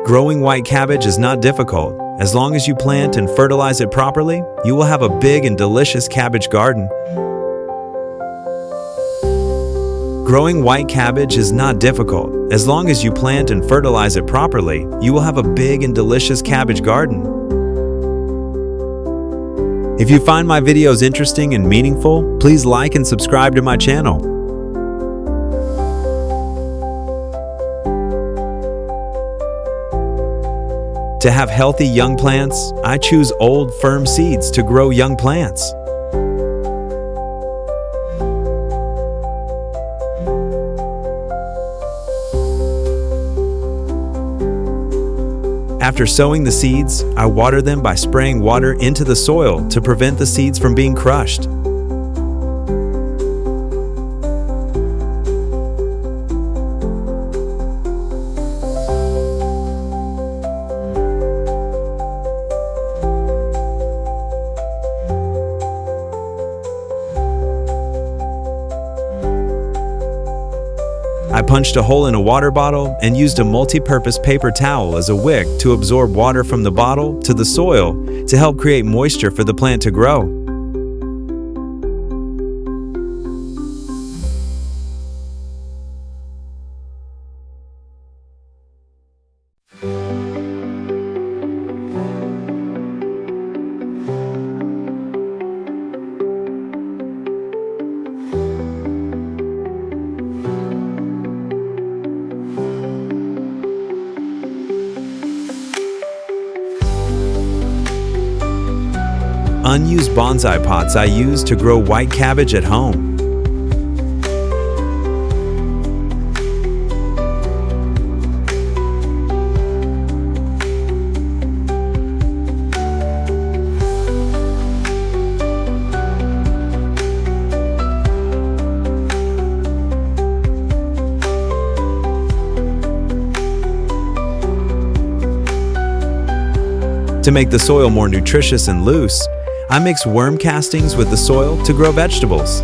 Growing white cabbage is not difficult. As long as you plant and fertilize it properly, you will have a big and delicious cabbage garden. Growing white cabbage is not difficult. As long as you plant and fertilize it properly, you will have a big and delicious cabbage garden. If you find my videos interesting and meaningful, please like and subscribe to my channel. To have healthy young plants, I choose old, firm seeds to grow young plants. After sowing the seeds, I water them by spraying water into the soil to prevent the seeds from being crushed. I punched a hole in a water bottle and used a multi-purpose paper towel as a wick to absorb water from the bottle to the soil to help create moisture for the plant to grow. Unused bonsai pots I use to grow white cabbage at home. To make the soil more nutritious and loose, I mix worm castings with the soil to grow vegetables.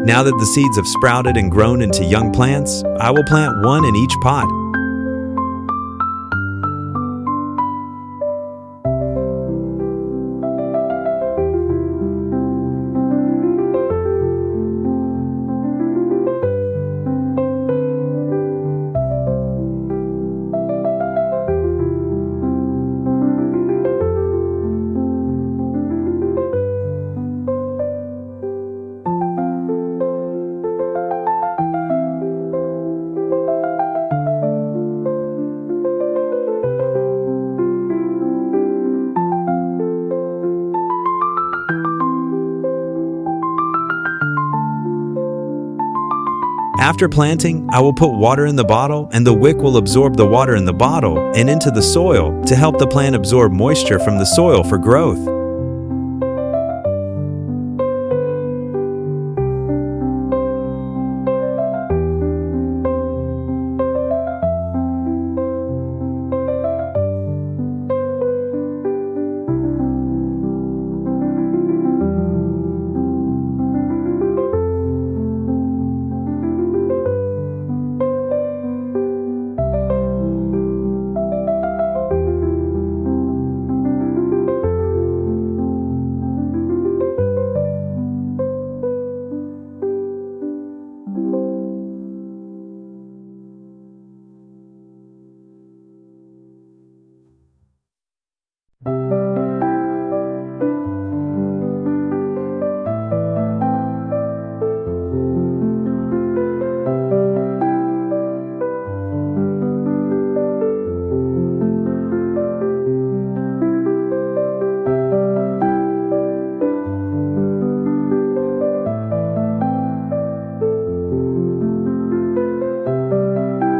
Now that the seeds have sprouted and grown into young plants, I will plant one in each pot. After planting, I will put water in the bottle and the wick will absorb the water in the bottle and into the soil to help the plant absorb moisture from the soil for growth.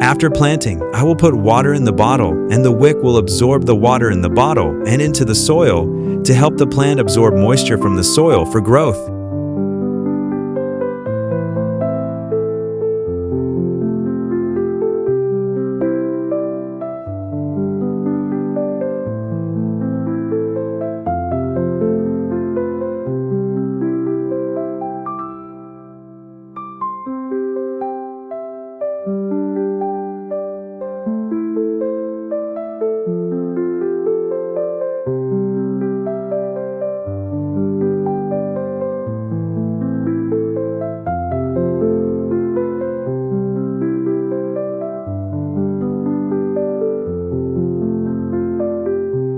After planting, I will put water in the bottle, and the wick will absorb the water in the bottle and into the soil to help the plant absorb moisture from the soil for growth.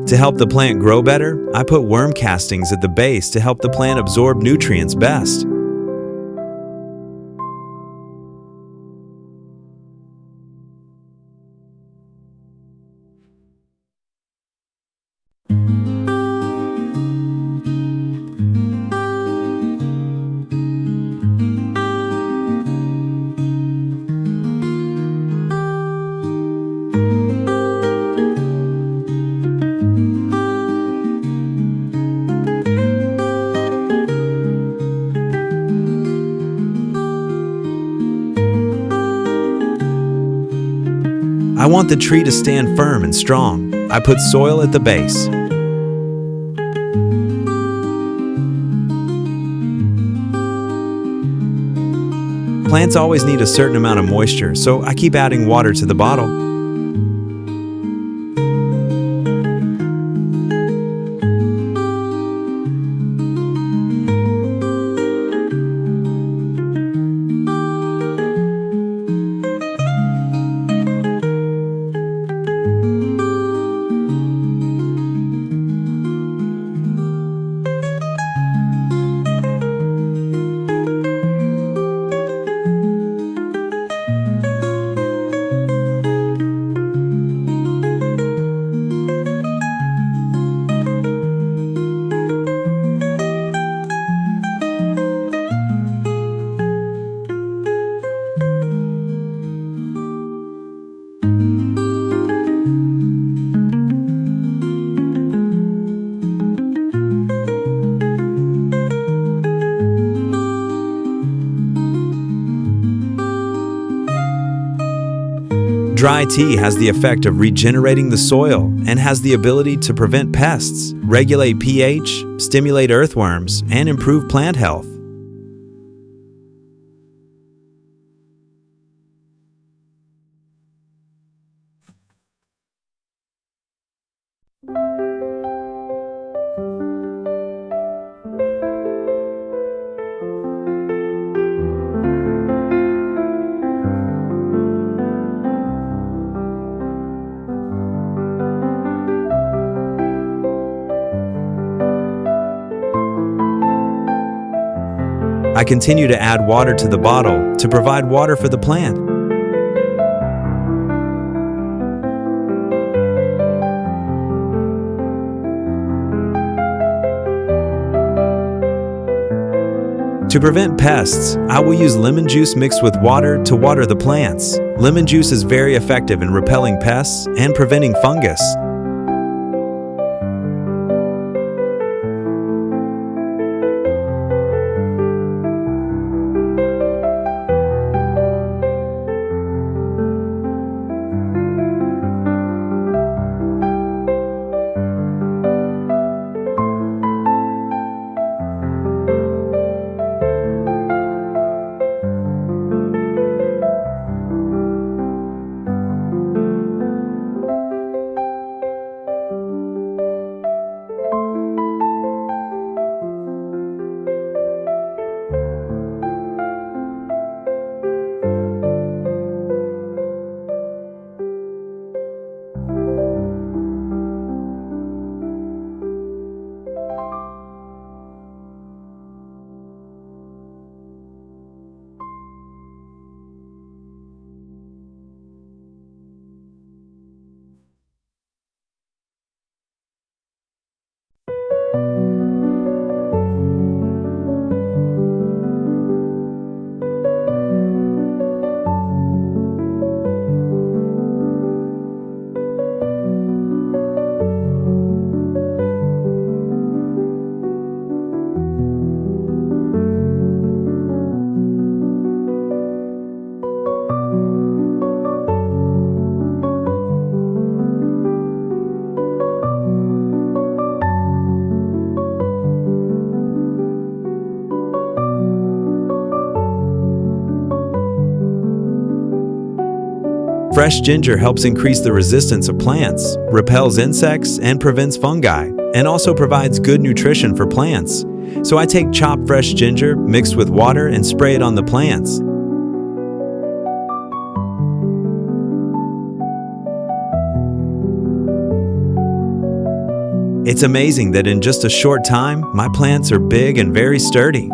To help the plant grow better, I put worm castings at the base to help the plant absorb nutrients best. I want the tree to stand firm and strong. I put soil at the base. Plants always need a certain amount of moisture, so I keep adding water to the bottle. Dry tea has the effect of regenerating the soil and has the ability to prevent pests, regulate pH, stimulate earthworms, and improve plant health. I continue to add water to the bottle to provide water for the plant. To prevent pests, I will use lemon juice mixed with water to water the plants. Lemon juice is very effective in repelling pests and preventing fungus. Fresh ginger helps increase the resistance of plants, repels insects, and prevents fungi, and also provides good nutrition for plants. So I take chopped fresh ginger mixed with water and spray it on the plants. It's amazing that in just a short time, my plants are big and very sturdy.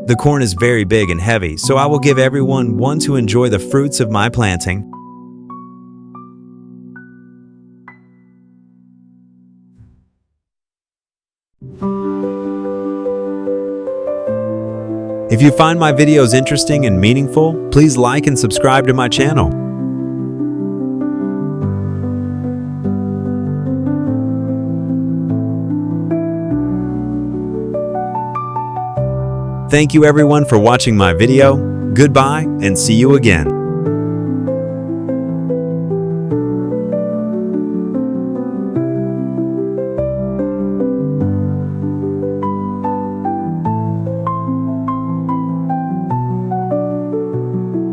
The corn is very big and heavy, so I will give everyone one to enjoy the fruits of my planting. If you find my videos interesting and meaningful, please like and subscribe to my channel. Thank you everyone for watching my video. Goodbye and see you again.